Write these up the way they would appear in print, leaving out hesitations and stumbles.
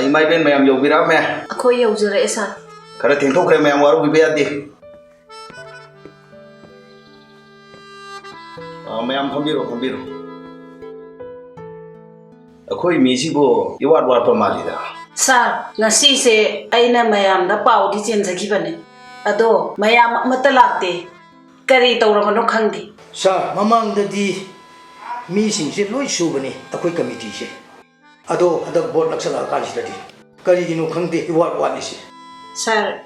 Imai ben mayam yobira me. Akoi yojare esa. Kara thengthokre mayam waru bibe adi. Mayam phambiro. Akoi misi bo iwat wat pa malida. Sir, ngasi se aina mayam da pau di chen jagi bane. Ado mayam amata lakte. Kari tawramano khangdi. Sir, mamang dadi mi sing se loi subani akoi committee se. Ado adak board laksana kalis dadi. Kari ginu khangde iwat wat ni se. Sir,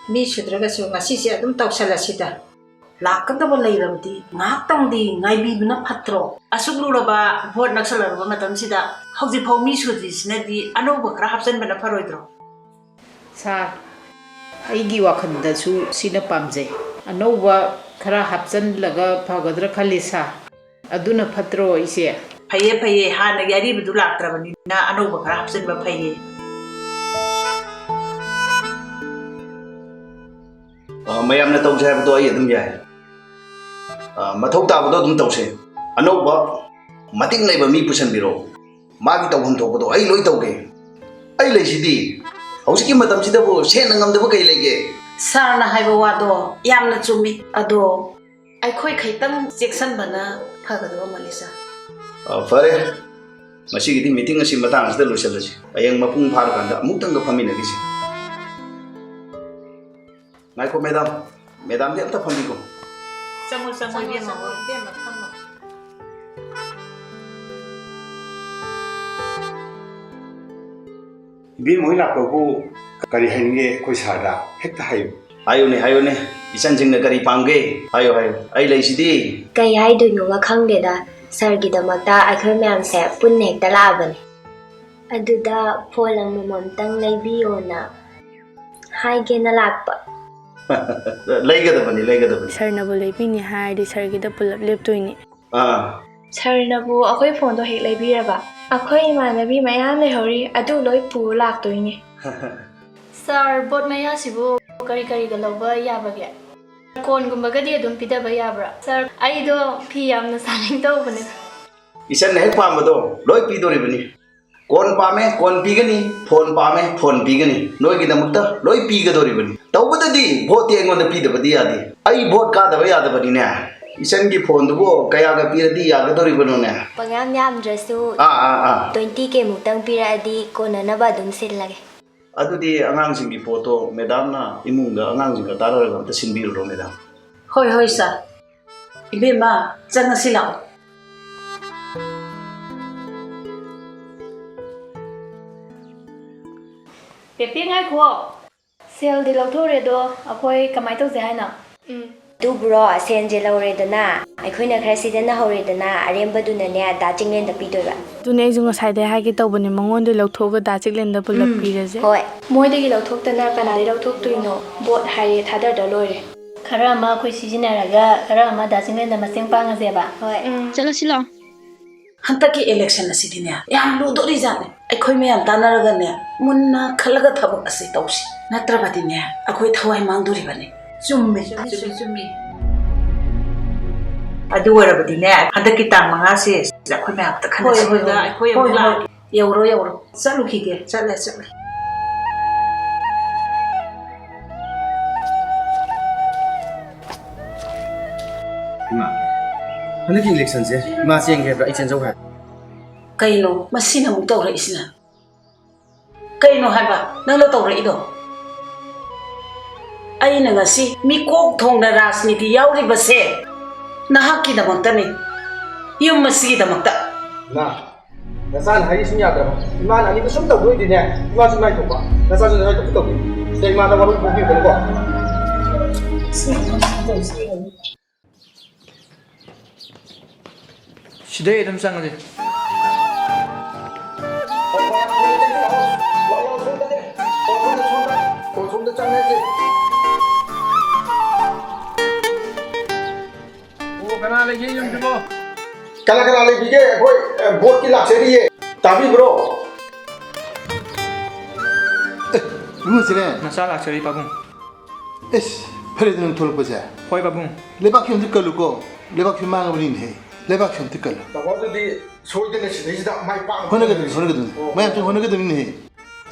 mi sudraga su ngasi se adum tawsala sida. Lakadaba leiramdi ngaktangdi ngaibibna phatro asugluraba vote naksalaraba matam sida hauji phau mi sudri sinadi anoba khara hapsan bana pharoidro sa aigi wakhan da su sina pamje anoba khara hapsan laga phagadra khalisa aduna phatro ise phaye hana yari bidu laktrabani na anoba khara hapsan ba phaye Mayam na tawse habdo ai adum yai. Mathau tabado dum tawse anoba mating leiba mi pusan biro magi tawham thokado ai loi tawge ai leisidi hauski matam sida bo sen ngam daba kai lege sarna haiba wado yamna chumi ado ai khoi khaitang section bana phagado malisa fare masi gidi meeting asi matang asda loisalasi ayang mapung phar kanda amutang ga phamina gisi nai ko madam de amta phambi ko samul bien thamo Bi moi la ko kari hange ko sada hekta hayone isan jingna kari pamge hayo ai leisidi kai haidoino ga khangdeda sargi damakta akhoi myam se punne hekta labani aduda pholang momtang leibiyo na haige na lakpa legadabani Sarnabu leibini haidi sargida pulap leptoini. Sarnabu akoi phone do hek leibiraba. Akoi imanabi mayam lehori adu loi pu laktoini. Sir, bot maya sibu kari ga loba yabage. Kon gumbagadi adum pidaba yabra. Sir, aido pi yamna saling tawbane. isan hek pamado loi pidoribani kon pame kon pigani phone pame phone pigani noi gi damukta loi pigadoribani tawbadadi vote engonda pidabadi yadi ai vote ka daba yadabani ne isan gi phone dubo kaya ga piradi yagadoribano ne pangam yam drasu 20k mutang pira adi kona na ba dum sillage adudi angang singi photo madam na imunga angang singa tarara ga ta sinbiro madam hoi sa ibema changa silao Pepe ngai ko. Sel di lauthore do akoi kamai to jaina. du bro senje lawre dana aikoina khrasidana hore dana aremba duna ne da chinglen da pidoba Dune junga saide ha ge tawbani mangon de lauthoga da chiklen da pulap piraje. hoi Moi de lauthokta kanari lauthoktuino bot haire thadar da lore. Khara ma khoi sijinaraga khara ma da chinglen da maseng panga jeba. hoi Chalo silo. hantaki election asidine yam ludori jane akhoi me am tanaraga ne munna khalaga thabak asi tawsi natrabadi ne akhoi thawai mangduri bane chummi adu warabadi ne hantaki tang manga se akhoi me apta khana sida akhoi amla yawro chalu khige chale Hana ki election se ma seng he ra ichen zo ha kaino masina mu tawra isina kaino haba nanglo tawra ido aina ngasi mi kok thongna rajniti yauri base nahaki damakta ne yum masi damakta na nasan hari sunya da iman ani ko sum ta doi di ne ma su mai to ba nasan su hai to sei ma da wa ko ki ko Sidai dam sang ade Kala le bige koi bot ki lak seri ye tabi bro Mun sire nasa lak seri pabung es phare dun thol ko ja hoi pabung lebak hyum dikalu ko lebak hyum mang brin he lebak hyum dikalu ta ko di soi de ne sidai da mai pa honagadun mayam chung honagadun ni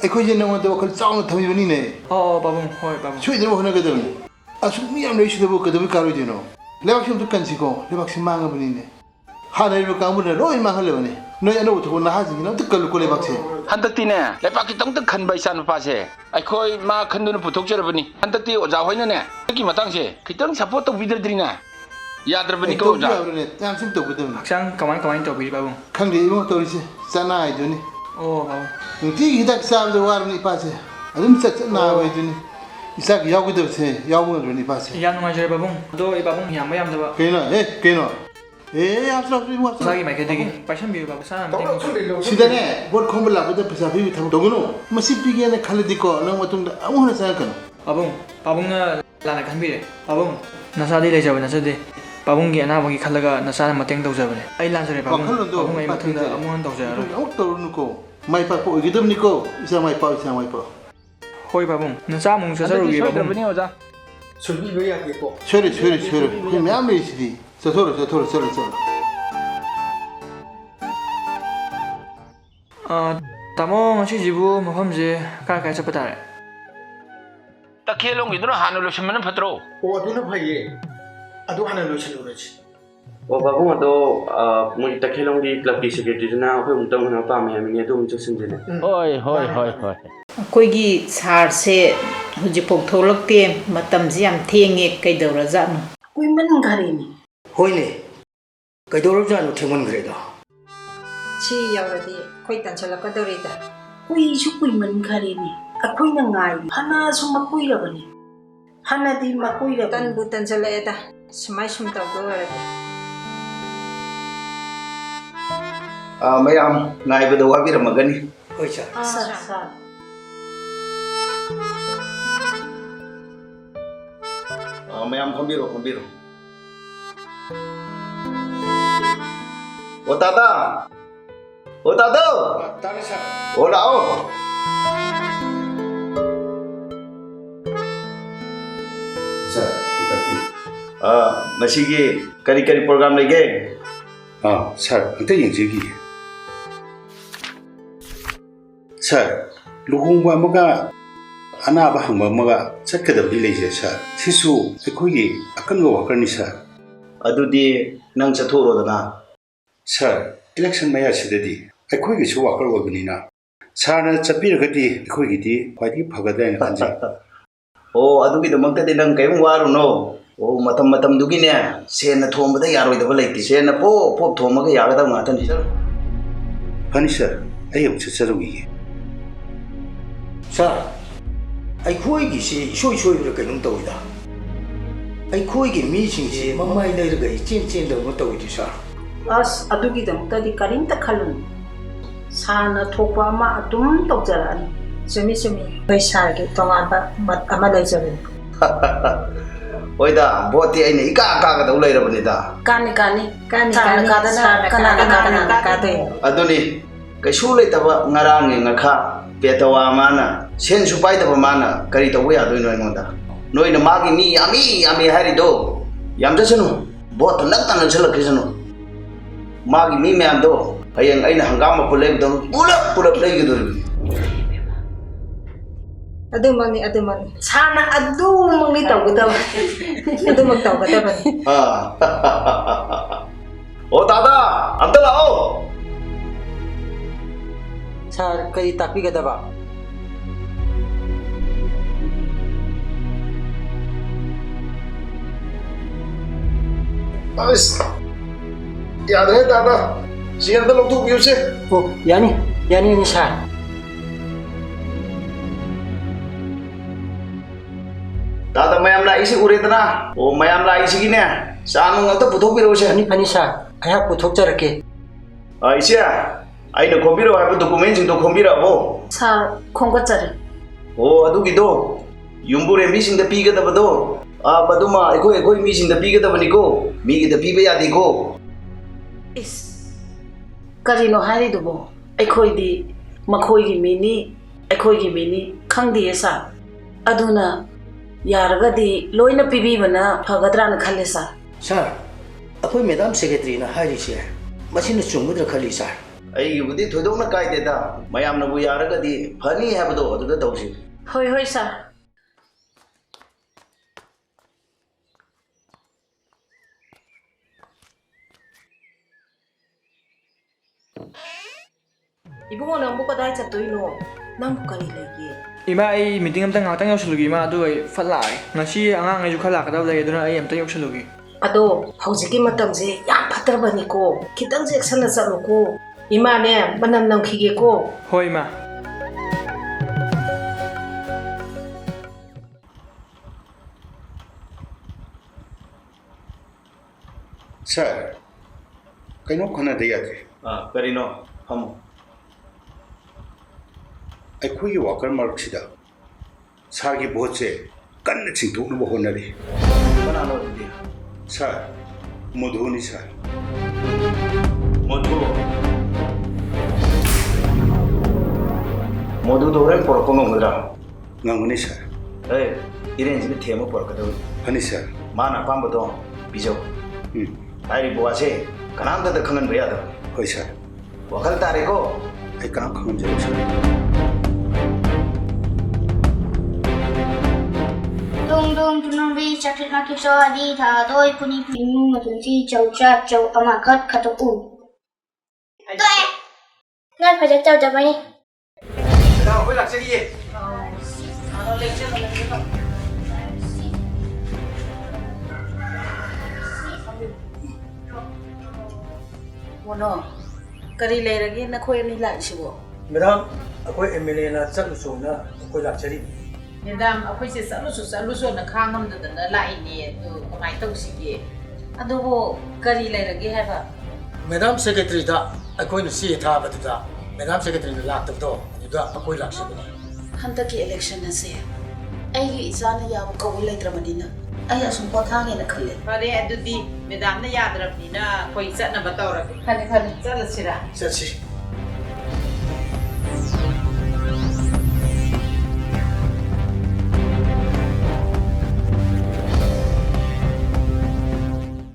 ꯑꯩꯈꯣꯏꯁꯦ ꯅꯉꯣꯟꯗ ꯋꯥꯈꯜ ꯆꯥꯎꯅ ꯊꯝꯃꯤꯕꯅꯤꯅꯦ ꯄꯥꯕꯨꯡ ꯍꯣꯏ ꯄꯥꯕꯨꯡ ꯁꯣꯏꯗꯅꯕ ꯍꯣꯠꯅꯒꯗꯕꯅꯤ ꯑꯁꯨꯛ ꯃꯤ ꯌꯥꯝ ꯂꯩꯔꯤꯁꯤꯗꯕꯨ ꯀꯩꯗꯧꯕꯩ ꯀꯥꯔꯣꯏꯗꯣꯏꯅꯣ ꯂꯩꯕꯥꯛꯁꯤ ꯑꯝꯇ ꯀꯟꯁꯤꯀꯣ ꯂꯩꯕꯥꯛꯁꯤ ꯃꯥꯡꯉꯕꯅꯤꯅꯦ ꯍꯥꯟꯅ ꯂꯩꯔꯤꯕ ꯀꯥꯡꯕꯨꯅ ꯂꯣꯏ ꯃꯥꯡꯍꯜꯂꯕꯅꯤ ꯅꯣꯏ ꯑꯅꯧꯕ ꯊꯣꯛꯄ ꯅꯍꯥꯁꯤꯡꯁꯤꯅ ꯑꯝꯇ ꯀꯜꯂꯨꯀꯣ ꯂꯩꯕꯥꯛꯁꯦ ꯍꯟꯗꯛꯇꯤꯅꯦ ꯂꯩꯕꯥꯛ ꯈꯤꯇꯪꯇ ꯈꯟꯕ ꯏꯆꯥ ꯅꯨꯄꯥꯁꯦ ꯑꯩꯈꯣꯏ ꯃꯥ ꯈꯟꯗꯨꯅ ꯄꯨꯊꯣꯛꯆꯔꯕꯅꯤ ꯍꯟꯗꯛꯇꯤ ꯑꯣꯖꯥ ꯍꯣꯏꯅꯅꯦ ꯍꯟꯗꯛꯀꯤ ꯃꯇꯥꯡꯁꯦ ꯈꯤꯇꯪ ꯁꯞꯄꯣꯔꯠ ꯇꯧꯕꯤꯗ꯭ꯔꯗꯤꯅꯦ ꯌꯥꯗ꯭ꯔꯕꯅꯤꯀꯣ ꯇꯧꯕ ꯑꯣꯖꯥ ꯌꯥꯕ꯭ꯔꯅꯦ ꯌꯥꯝ ꯁꯨꯝ ꯇꯧꯒꯗꯕꯅꯤ ꯍꯛꯆꯥꯡ ꯀꯃꯥꯏ ꯇꯧꯕꯤꯔꯤ ꯄꯥꯕꯨꯡ ꯈꯪꯗꯦ ꯏꯕꯨꯡ ꯇꯧꯔꯤꯁꯦ ꯆꯥꯅ ꯍꯥꯏꯗꯨꯅꯤ ꯄꯥꯕꯨꯡ ꯅꯨꯡꯇꯤꯒꯤ ꯍꯤꯗꯥꯛ ꯆꯥꯕꯗ ꯋꯥꯔꯕꯅꯤ ꯏꯄꯥꯁꯦ ꯑꯗꯨꯝ ꯆꯠ ꯅꯥꯕ ꯍꯥꯏꯗꯨꯅꯤ ꯏꯆꯥꯒꯤ ꯌꯥꯎꯒꯗꯕꯁꯦ ꯌꯥꯎꯕ ꯉꯝꯗ꯭ꯔꯕꯅꯤ ꯏꯄꯥꯁꯦ ꯌꯥꯝ ꯅꯨꯡꯉꯥꯏꯖꯔꯦ ꯄꯥꯕꯨꯡ ꯑꯗꯣ ꯄꯥꯕꯨꯡ ꯌꯥꯝꯕ ꯌꯥꯝꯗꯕ ꯀꯩꯅꯣ ꯍꯥꯞꯆꯤꯜꯂꯣ ꯃꯁꯥꯒꯤ ꯃꯥꯏꯀꯩꯗꯒꯤ ꯄꯥꯏꯁꯟꯕꯤꯌꯨ ꯄꯥꯕꯨꯡ ꯁꯥꯅ ꯃꯇꯦꯡ ꯁꯤꯗꯅꯦ ꯕꯣꯠ ꯈꯣꯝꯕ ꯂꯥꯛꯄꯗ ꯄꯩꯁꯥ ꯄꯤꯕ ꯊꯕꯛ ꯇꯧꯒꯅꯨ ꯃꯁꯤ ꯄꯤꯒꯦꯅ ꯈꯜꯂꯗꯤꯀꯣ ꯅꯪ ꯃꯇꯨꯡꯗ ꯑꯃꯨꯛ ꯍꯟꯅ ꯆꯪꯉꯛꯀꯅꯨ ꯄꯥꯕꯨꯡꯅ ꯂꯥꯟꯅ ꯈꯟꯕꯤꯔꯦ ꯄꯥꯕꯨꯡ ꯅꯆꯥꯗꯤ ꯂꯩꯖꯕ ꯅꯠꯆꯗꯦ ꯄꯥꯕꯨꯡꯒꯤ ꯑꯅꯥꯕꯒꯤ ꯈꯜꯂꯒ ꯅꯆꯥꯅ ꯃꯇꯦꯡ ꯇꯧꯖꯕꯅꯦ ꯑꯩ ꯂꯥꯟꯖꯔꯦ ꯄꯥꯕꯨꯡ ꯄꯥꯕꯨꯡ ꯑꯩ ꯃꯊꯪꯗ ꯑꯃꯨꯛ ꯍꯟꯅ ꯇꯧꯖꯔꯔꯣꯏ ꯑꯃꯨꯛ ꯇꯧꯔꯨꯅꯨꯀꯣ ꯃꯥꯏ ꯄꯥꯛꯄ ꯑꯣꯏꯒꯗꯕꯅꯤꯀꯣ ꯏꯆꯥ ꯃꯥꯏ ꯄꯥꯛ ꯏꯆꯥ ꯃꯥꯏ ꯄꯥꯛ ꯍꯣꯏ ꯄꯥꯕꯨꯡ ꯅꯆꯥ ꯑꯃꯨꯛ ꯆꯠꯆꯔꯨꯒꯦ ꯄꯥꯕꯨꯡ ꯑꯣꯖꯥ ꯁꯣꯏꯕꯤꯕ ꯌꯥꯗꯦꯀꯣ ꯁꯣꯏꯔꯣꯏ ꯑꯩꯈꯣꯏ ꯃꯌꯥꯝ ꯂꯩꯔꯤꯁꯤꯗꯤ ꯆꯠꯊꯣꯔꯣ ꯇꯥꯃꯣ ꯉꯁꯤꯁꯤꯕꯨ ꯃꯐꯝꯁꯦ ꯀꯥꯏ ꯆꯠꯄ ꯇꯥꯔꯦ ꯇꯈꯦꯜꯂꯣꯝꯒꯤꯗꯨꯅ ꯍꯥꯟꯅ ꯂꯣꯏꯁꯤꯟꯕꯅ ꯐꯠꯇ꯭ꯔꯣ ꯑꯣ ꯑꯗꯨꯅ ꯐꯩꯌꯦ ꯑꯗꯨ ꯍꯥꯟꯅ ꯂꯣꯏꯁꯤꯜꯂꯨꯔꯁꯤ ꯑꯣ ꯄꯥꯕꯨꯡ ꯑꯗꯣ ꯃꯣꯏ ꯇꯈꯦꯜꯂꯣꯝꯒꯤ ꯀ꯭ꯂꯕꯀꯤ ꯁꯦꯀ꯭ꯔꯦꯇꯔꯤꯗꯨꯅ ꯑꯩꯈꯣꯏ ꯑꯃꯨꯛꯇꯪ ꯎꯅꯕ ꯄꯥꯝꯃꯦ ꯍꯥꯏꯕꯅꯤ ꯑꯗꯨ ꯑꯃꯨꯛ ꯆꯠꯁꯤꯟꯁꯤꯅꯦ ꯍꯣꯏ ꯑꯩꯈꯣꯏꯒꯤ ꯁꯥꯔꯁꯦ ꯍꯧꯖꯤꯛꯐꯥꯎ ꯊꯣꯛꯂꯛꯇꯦ ꯃꯇꯝꯁꯤ ꯌꯥꯝ ꯊꯦꯡꯉꯦ ꯀꯩꯗꯧꯔꯖꯥꯠꯅꯣ ꯀꯨꯏꯃꯟꯈꯔꯦꯅꯦ ꯍꯣꯏꯅꯦ ꯀꯩꯗꯧꯔꯕꯖꯥꯠꯅꯣ ꯊꯦꯡꯃꯟꯈ꯭ꯔꯦꯗ ꯁꯤ ꯌꯧꯔꯗꯤ ꯑꯩꯈꯣꯏ ꯇꯟꯁꯤꯜꯂꯛꯀꯗꯧꯔꯤꯗ ꯀꯨꯏꯁꯨ ꯀꯨꯏꯃꯟꯈꯔꯦꯅꯦ ꯑꯩꯈꯣꯏꯅ ꯉꯥꯏꯔꯤ ꯐꯅꯁꯨ ꯃꯀꯨꯏꯔꯕꯅꯤ ꯐꯅꯗꯤ ꯃꯀꯨꯏꯔꯕꯅꯤ ꯇꯟꯕꯨ ꯇꯟꯁꯤꯜꯂꯛꯑꯦꯗ ꯁꯨꯝ ꯇꯧꯗꯣ ꯑꯣꯏꯔꯗꯤ ꯃꯌꯥꯝ ꯉꯥꯏꯕꯗ ꯋꯥꯕꯤꯔꯝꯃꯒꯅꯤ ꯍꯣꯏ ꯁꯥꯔ ꯁꯥꯔ ꯃꯌꯥꯝ ꯐꯝꯕꯤꯔꯣ ꯑꯣ ꯇꯥꯗ ꯇꯥꯔꯦ ꯁꯥꯔ ꯑꯣ ꯂꯥꯛꯑꯣ ꯁꯥꯔ ꯉꯁꯤꯒꯤ ꯀꯔꯤ ꯄ꯭ꯔꯣꯒ꯭ꯔꯥꯝ ꯂꯩꯒꯦ ꯁꯥꯔ ꯑꯝꯇ ꯌꯦꯡꯖꯈꯤꯒꯦ ꯁꯥꯔ ꯂꯨꯍꯣꯡꯕ ꯑꯃꯒ ꯑꯅꯥꯕ ꯍꯪꯕ ꯑꯃꯒ ꯆꯠꯀꯗꯕꯗꯤ ꯂꯩꯖꯩ ꯁꯥꯔ ꯁꯤꯁꯨ ꯑꯩꯈꯣꯏꯒꯤ ꯑꯀꯟꯕ ꯋꯥꯀꯔꯅꯤ ꯁꯥꯔ ꯑꯗꯨꯗꯤ ꯅꯪ ꯆꯠꯊꯣꯛꯎꯔꯣꯗꯅ ꯁꯥꯔ ꯏꯂꯦꯛꯁꯟ ꯃꯌꯥꯁꯤꯗꯗꯤ ꯑꯩꯈꯣꯏꯒꯤꯁꯨ ꯋꯥꯀꯔ ꯑꯣꯏꯕꯅꯤꯅ ꯁꯥꯔꯅ ꯆꯠꯄꯤꯔꯒꯗꯤ ꯑꯩꯈꯣꯏꯒꯤꯗꯤ ꯈ꯭ꯋꯥꯏꯗꯒꯤ ꯐꯒꯗ꯭ꯔꯥ ꯍꯥꯏꯅ ꯈꯟꯖꯩ ꯑꯣ ꯑꯗꯨꯒꯤꯗꯃꯛꯇꯗꯤ ꯅꯪ ꯀꯔꯤꯝ ꯋꯥꯔꯨꯅꯣ ꯑꯣ ꯃꯇꯝꯗꯨꯒꯤꯅꯦ ꯁꯦꯟꯅ ꯊꯣꯡꯕꯗ ꯌꯥꯔꯣꯏꯗꯕ ꯂꯩꯇꯦ ꯁꯦꯟꯅ ꯄꯣꯞ ꯊꯣꯡꯕꯒ ꯌꯥꯒꯗꯕ ꯉꯥꯛꯇꯅꯤ ꯐꯅꯤ ꯁꯥꯔ ꯑꯩ ꯑꯃꯨꯛ ꯆꯠꯆꯔꯨꯈꯤꯒꯦ ꯁꯥꯔ ꯑꯩꯈꯣꯏꯒꯤꯁꯤ ꯏꯁꯣꯏ ꯁꯣꯏꯕ꯭ꯔꯥ ꯀꯩꯅꯣꯝ ꯇꯧꯏꯗ ꯑꯩꯈꯣꯏꯒꯤ ꯃꯤꯁꯤꯡꯁꯤ ꯃꯃꯥꯏ ꯂꯩꯔꯒ ꯆꯦꯟꯗꯕ ꯇꯧꯏꯗꯤ ꯁꯥꯔ ꯑꯁ ꯑꯗꯨꯒꯤꯗꯃꯛꯇꯗꯤ ꯀꯔꯤꯝꯇ ꯈꯜꯂꯨꯅꯨ ꯁꯥꯔꯅ ꯊꯣꯛꯄ ꯑꯃ ꯑꯗꯨꯝ ꯇꯧꯖꯔꯛꯑꯅꯤ ꯆꯨꯝꯃꯤ ꯑꯩꯈꯣꯏ ꯁꯥꯔꯒꯤ ꯇꯣꯉꯥꯟꯕ ꯃꯠ ꯑꯃ ꯂꯩꯖꯕꯅꯤ ꯍꯣꯏꯗ ꯚꯣꯠꯇꯤ ꯑꯩꯅ ꯏꯀꯥꯒꯗꯧ ꯂꯩꯔꯕꯅꯤꯗ ꯀꯥꯅꯤ ꯀꯥꯗꯅ ꯀꯥꯗꯣꯏꯅꯣ ꯑꯗꯨꯅꯤ ꯀꯩꯁꯨ ꯂꯩꯇꯕ ꯉꯔꯥꯡꯒꯤ ꯉꯈꯥ ꯄꯦꯇꯋꯥ ꯃꯥꯅ ꯁꯦꯟꯁꯨ パイꯗꯕ ꯃꯥꯅ ꯀꯔꯤ ꯇꯧꯕ ꯌꯥꯗꯣꯏꯅꯣ ꯑꯩꯉꯣꯟꯗ ꯅꯣꯏꯅ ꯃꯥꯒꯤ ꯃꯤ ꯌꯥꯝꯃꯤ ꯍꯥꯏꯔꯤꯗꯣ ꯌꯥꯝꯖꯁꯅꯨ ꯚꯣꯠꯇꯣ ꯅꯛꯇ ꯅꯛꯁꯜꯂꯛꯈꯤꯁꯅꯨ ꯃꯥꯒꯤ ꯃꯤ ꯃꯌꯥꯝꯗꯣ ꯍꯌꯦꯡ ꯑꯩꯅ ꯍꯪꯒꯥꯝ ꯃꯄꯨ ꯂꯩꯕꯗꯧꯅ ꯄꯨꯂꯞ ꯂꯩꯒꯗꯣꯔꯤꯕꯅꯤ ꯑꯗꯨꯃꯛꯅꯤ ꯁꯥꯔꯅ ꯑꯗꯨꯃꯛꯅꯤ ꯇꯧꯒꯗꯕꯅꯤ ꯑꯗꯨꯃꯛ ꯇꯧꯒꯗꯕꯅꯤ ꯑꯣ ꯇꯥꯗ ꯑꯝꯇ ꯂꯥꯛꯑꯣ ꯁꯥꯔ ꯀꯔꯤ ꯇꯥꯛꯄꯤꯒꯗꯕ ꯑꯁ ꯌꯥꯗ꯭ꯔꯦ ꯇꯥꯗ ꯁꯤ ꯑꯝꯇ ꯂꯧꯊꯣꯛꯄꯤꯌꯨꯁꯦ ꯑꯣ ꯌꯥꯅꯤ ꯁꯥꯔ ꯇꯥꯗ ꯃꯌꯥꯝ ꯂꯥꯛꯏꯁꯤ ꯎꯔꯦꯗꯅ ꯑꯣ ꯃꯌꯥꯝ ꯂꯥꯛꯏꯁꯤꯒꯤꯅꯦ ꯆꯥ ꯅꯨꯡ ꯑꯝꯇ ꯄꯨꯊꯣꯛꯄꯤꯔꯛꯎꯁꯦ ꯐꯅꯤ ꯁꯥꯔ ꯑꯩꯍꯥꯛ ꯄꯨꯊꯣꯛꯆꯔꯛꯀꯦ ꯏꯆꯦ ꯑꯩꯅ ꯈꯣꯝꯕꯤꯔꯛꯑꯣ ꯍꯥꯏꯕ ꯗꯣꯀꯨꯃꯦꯟꯁꯤꯡꯗꯣ ꯈꯣꯝꯕꯤꯔꯛꯑꯕꯣ ꯁꯥꯔ ꯈꯣꯝꯒꯠꯆꯔꯦ ꯑꯣ ꯑꯗꯨꯒꯤꯗꯣ ꯌꯨꯝꯕꯨꯔꯦꯝꯕꯤꯁꯤꯡꯗ ꯄꯤꯒꯗꯕꯗꯣ ꯃꯗꯨꯃ ꯑꯩꯈꯣꯏ ꯃꯤꯁꯤꯡꯗ ꯄꯤꯒꯗꯕꯅꯤꯀꯣ ꯃꯤꯒꯤꯗ ꯄꯤꯕ ꯌꯥꯗꯦꯀꯣ ꯏꯁ ꯀꯔꯤꯅꯣ ꯍꯥꯏꯔꯤꯗꯨꯕꯣ ꯑꯩꯈꯣꯏꯗꯤ ꯃꯈꯣꯏꯒꯤ ꯃꯤꯅꯤ ꯑꯩꯈꯣꯏꯒꯤ ꯃꯤꯅꯤ ꯈꯪꯗꯦꯌꯦ ꯁꯥꯔ ꯑꯗꯨꯅ ꯌꯥꯔꯒꯗꯤ ꯂꯣꯏꯅ ꯄꯤꯕꯤꯕꯅ ꯐꯒꯗ꯭ꯔꯥꯅ ꯈꯜꯂꯦ ꯁꯥꯔ ꯁꯥꯔ ꯑꯩꯈꯣꯏ ꯃꯦꯗꯥꯝ ꯁꯦꯀ꯭ꯔꯦꯇꯔꯤꯅ ꯍꯥꯏꯔꯤꯁꯦ ꯃꯁꯤꯅ ꯆꯨꯝꯒꯗ꯭ꯔꯥ ꯈꯜꯂꯤ ꯁꯥꯔ ꯑꯩꯒꯤꯕꯨꯗꯤ ꯊꯣꯏꯗꯣꯛꯅ ꯀꯥꯏꯗꯦꯗ ꯃꯌꯥꯝꯅꯕꯨ ꯌꯥꯔꯒꯗꯤ ꯐꯅꯤ ꯍꯥꯏꯕꯗꯣ ꯑꯗꯨꯗ ꯇꯧꯁꯤ ꯍꯣꯏ ꯍꯣꯏ ꯁꯥꯔ 이봉아 ꯅꯪꯕꯨ ꯀꯗꯥꯏ ꯆꯠꯇꯣꯏꯅꯣ ꯅꯪꯕꯨ ꯀꯔꯤ ꯂꯩꯒꯦ 이마 ꯑꯩ 미팅 ꯑꯝꯇ ꯉꯥꯛꯇꯪ ꯌꯧꯁꯜꯂꯨꯒꯤ 이마 ꯑꯗꯨ ꯑꯩ ꯐꯠ ꯂꯥꯛꯑꯦ ꯉꯁꯤ ꯑꯉꯥꯡꯉꯩꯁꯨ ꯈꯔ ꯂꯥꯛꯀꯗꯕ ꯂꯩ ꯑꯗꯨꯅ ꯑꯩ ꯑꯝꯇ ꯌꯧꯁꯜꯂꯨꯒꯤ ꯑꯗꯣ ꯍꯧꯖꯤꯛꯀꯤ ꯃꯇꯝꯁꯦ ꯌꯥꯝ ꯐꯠꯇ꯭ꯔꯕꯅꯤꯀꯣ ꯈꯤꯇꯪ ꯆꯦꯛꯁꯤꯟꯅ ꯆꯠꯂꯨꯀꯣ 이마ꯅꯦ ꯃꯅꯝ ꯅꯝꯈꯤꯒꯦꯀꯣ ꯍꯣꯏ 이마 ꯁꯥꯔ ꯀꯩꯅꯣ ꯈꯟꯅꯗ ꯌꯥꯗ꯭ꯔꯦ ꯀꯔꯤꯅꯣ ꯐꯝꯃꯨ ꯑꯩꯈꯣꯏꯒꯤ ꯋꯥꯀꯔ ꯃꯔꯛꯁꯤꯗ ꯁꯥꯔꯒꯤ ꯚꯣꯠꯁꯦ ꯀꯟꯅ ꯆꯤꯡꯊꯣꯛꯅꯕ ꯍꯣꯠꯅꯔꯤ ꯀꯅꯥꯅꯣ ꯑꯗꯨꯗꯤ ꯁꯥꯔ ꯃꯙꯨꯅꯤ ꯁꯥꯔ ꯃꯗꯨꯗꯣ ꯍꯣꯔꯦꯟ ꯄꯣꯔꯛꯄ ꯉꯝꯒꯗ꯭ꯔꯥ ꯉꯝꯒꯅꯤ ꯁꯥꯔ ꯏꯔꯦꯟꯁꯤꯅ ꯊꯦꯝꯃ ꯄꯣꯔꯛꯀꯗꯕꯅꯤ ꯐꯅꯤ ꯁꯥꯔ ꯃꯥꯅ ꯑꯄꯥꯝꯕꯗꯣ ꯄꯤꯖꯧ ꯍꯥꯏꯔꯤꯕ ꯋꯥꯁꯦ ꯀꯅꯥꯝꯇꯗ ꯈꯪꯍꯟꯕ ꯌꯥꯗꯕꯅꯤ ꯍꯣꯏ ꯁꯥꯔ ꯋꯥꯈꯜ ꯇꯥꯔꯦꯀꯣ ꯑꯩ ꯀꯅꯥꯝ ꯈꯪꯍꯟꯖꯔꯣꯏ ꯁꯥꯔ Đông đông tu nong vi chak chak na ki cho đi thà đôi puni puni mà tụi chi chầu cha chầu ama khát khát u. Tuệ. Ngân phải chầu chầu vậy. Nào, quay lại xe đi. Mono ꯀꯔꯤ ꯂꯩꯔꯒꯦ ꯅꯈꯣꯏ ꯑꯅꯤ ꯂꯥꯛꯏꯁꯤꯕꯣ Madam, akwai MLA na chaklusona akwai lakchari. Madam ꯑꯩꯈꯣꯏꯁꯦ ꯆꯠꯂꯨꯁꯣꯅ ꯈꯥꯡꯉꯝꯗꯗꯅ ꯂꯥꯛꯏꯅꯦ ꯑꯗꯨ ꯀꯃꯥꯏꯅ ꯇꯧꯁꯤꯒꯦ ꯑꯗꯨꯕꯨ ꯀꯔꯤ ꯂꯩꯔꯒꯦ ꯍꯥꯏꯕ Madam Secretary da akwai na CA thabadda. Madam Secretary da laktabdo aduda akwai lakshibani. ꯍꯟꯗꯛꯀꯤ ꯏꯂꯦꯛꯁꯟ ꯑꯁꯦ ꯑꯩꯒꯤ ꯏꯆꯥꯅ ꯌꯥꯕ ꯀꯧꯕ ꯂꯩꯇ꯭ꯔꯕꯅꯤꯅ ꯑꯩ ꯑꯁꯨꯝ ꯄꯣꯊꯥꯒꯦꯅ ꯈꯜꯂꯦ ꯐꯔꯦ ꯑꯗꯨꯗꯤ ꯃꯦꯗꯥꯝꯅ ꯌꯥꯗ꯭ꯔꯕꯅꯤꯅ ꯑꯩꯈꯣꯏ ꯆꯠꯅꯕ ꯇꯧꯔꯒꯦ ꯐꯅꯤ ꯆꯠꯂꯁꯤꯔꯥ Chatsi.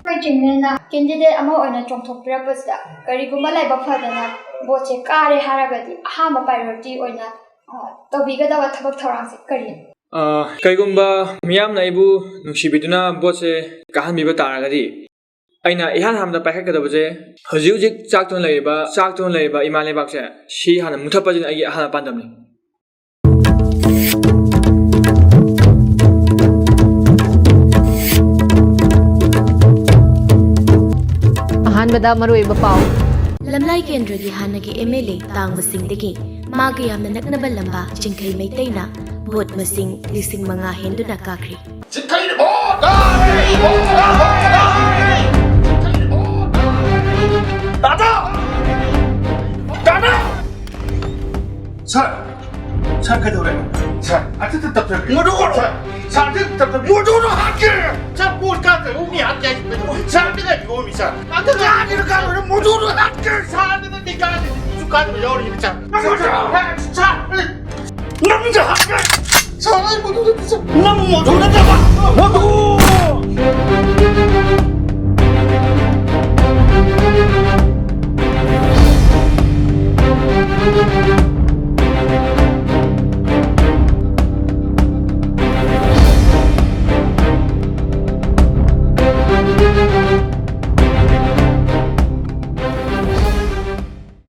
Mai chingna candidate ama oina chongthokpira pasda kariguma laiba phadana boche kare haragadi ahama priority oina tawbigadawa thabak thorangse kari ꯀꯩꯒꯨꯝꯕ ꯃꯤꯌꯥꯝꯅ ꯑꯩꯕꯨ ꯅꯨꯡꯁꯤꯕꯤꯗꯨꯅ ꯚꯣꯠꯁꯦ ꯀꯥꯍꯟꯕꯤꯕ ꯇꯥꯔꯒꯗꯤ ꯑꯩꯅ ꯏꯍꯥꯟ ꯍꯥꯟꯕꯗ ꯄꯥꯏꯈꯠꯀꯗꯕꯁꯦ ꯍꯧꯖꯤꯛ ꯆꯥꯛꯇꯨꯅ ꯂꯩꯔꯤꯕ ꯏꯃꯥ ꯂꯩꯕꯥꯛꯁꯦ ꯁꯤ ꯍꯥꯟꯅ ꯃꯨꯊꯠꯄꯁꯤꯅ ꯑꯩꯒꯤ ꯑꯍꯥꯟꯕ ꯄꯥꯟꯗꯝꯅꯤ ꯑꯍꯥꯟꯕꯗ ꯃꯔꯨꯑꯣꯏꯕ ꯄꯥꯎ ꯂꯝꯂꯥꯏ ꯀꯦꯟꯗ꯭ꯔꯒꯤ ꯍꯥꯟꯅꯒꯤ MLA ꯇꯥꯡꯕꯁꯤꯡꯗꯒꯤ ꯃꯥꯒ ꯌꯥꯝꯅ ꯅꯛꯅꯕ ꯂꯝꯕꯥ ꯆꯤꯡꯈꯩ ꯃꯩꯇꯩꯅ ꯚꯣꯠ ꯃꯁꯤꯡ 5,000 ꯍꯦꯟꯗꯨꯅ ꯀꯥꯈ꯭ꯔꯤ ꯁꯥꯔ ꯀꯩꯗꯧꯔꯦ ꯁꯥꯔ ꯑꯇ ꯇꯞꯊꯔꯦ ꯁꯥꯔ ꯃꯗꯨꯅ ꯍꯥꯠꯀꯦ ꯁꯥꯔ ꯄꯣꯠ ꯀꯥꯗ꯭ꯔꯦ ꯎꯃꯤ ꯍꯥꯠꯀꯦ ꯁꯥꯔ ꯅꯪ ꯏꯒꯣꯃꯤ ꯁꯥꯔ ꯑꯗ ꯀꯥꯒꯦꯔ ꯀꯥꯔꯣꯏꯔ ꯃꯗꯨꯅ ꯍꯥꯠꯀꯦ ꯁꯥꯔ ꯅꯪꯗꯤ ꯀꯥꯗꯦ ꯁꯨ ꯀꯥꯗꯕ ꯌꯥꯎꯔꯤꯅꯤ ꯁꯥꯔ ꯅꯪꯁꯦ ꯍꯥꯠꯀꯦ ꯁꯥꯔ ꯑꯩ ꯃꯗꯨꯅ ꯅꯪ ꯃꯗꯨ ꯅꯠꯇꯕ ꯃꯗꯨ